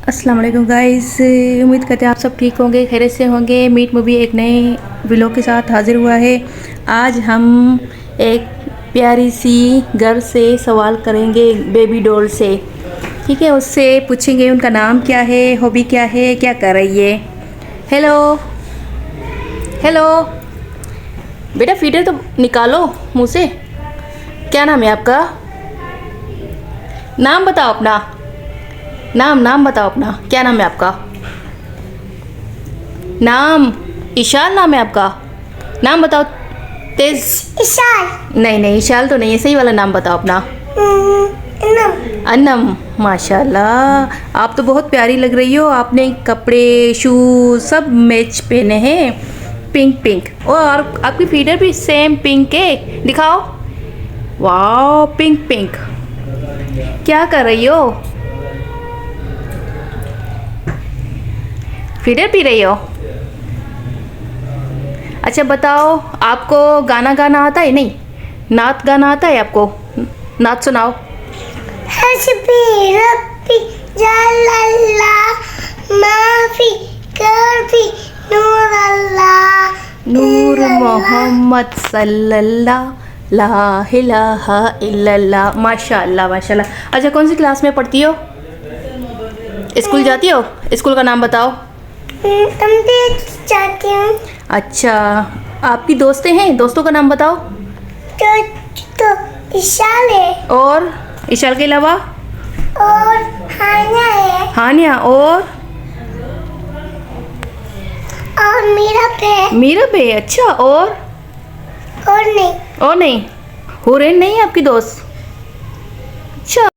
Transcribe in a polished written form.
अस्सलाम वालेकुम गाइस, उम्मीद करते हैं आप सब ठीक होंगे, खैरियत से होंगे। मीट मूवी एक नए व्लॉग के साथ हाजिर हुआ है। आज हम एक प्यारी सी गर्ल से सवाल करेंगे, बेबी डॉल से। ठीक है, उससे पूछेंगे उनका नाम क्या है, हॉबी क्या है, क्या कर रही है। हेलो हेलो बेटा, फीडर तो निकालो मुँह से। क्या नाम है आपका? नाम बताओ अपना। नाम बताओ अपना। क्या नाम है आपका? नाम ईशान नाम है आपका। नाम बताओ तेज। ईशान। नहीं ईशान तो नहीं है, सही वाला नाम बताओ अपना। अनम। अनम। माशाल्लाह, आप तो बहुत प्यारी लग रही हो। आपने कपड़े शूज सब मैच पहने हैं, पिंक। और आपकी फीडर भी सेम पिंक है, दिखाओ। वाह, पिंक। क्या कर रही हो? फीडर पी रही हो? अच्छा बताओ, आपको गाना गाना आता है? नहीं, नात गाना आता है आपको? नात सुनाओ। हस्बी रब्बी जल्लल्ला माफी करफी नूर अल्लाह नूर मोहम्मद सल्लल्लाहु ला इलाहा इल्लल्लाह। माशाल्लाह। अच्छा, कौन सी क्लास में पढ़ती हो? स्कूल जाती हो? स्कूल का नाम बताओ। तुम भी चाहती हूँ। अच्छा, आपकी दोस्तें हैं? दोस्तों का नाम बताओ। तो ईशान है और ईशान के अलावा? और हानिया है हानिया। और मीरा पे। अच्छा, और नहीं। नहीं, हुरैन नहीं है आपकी दोस्त? अच्छा।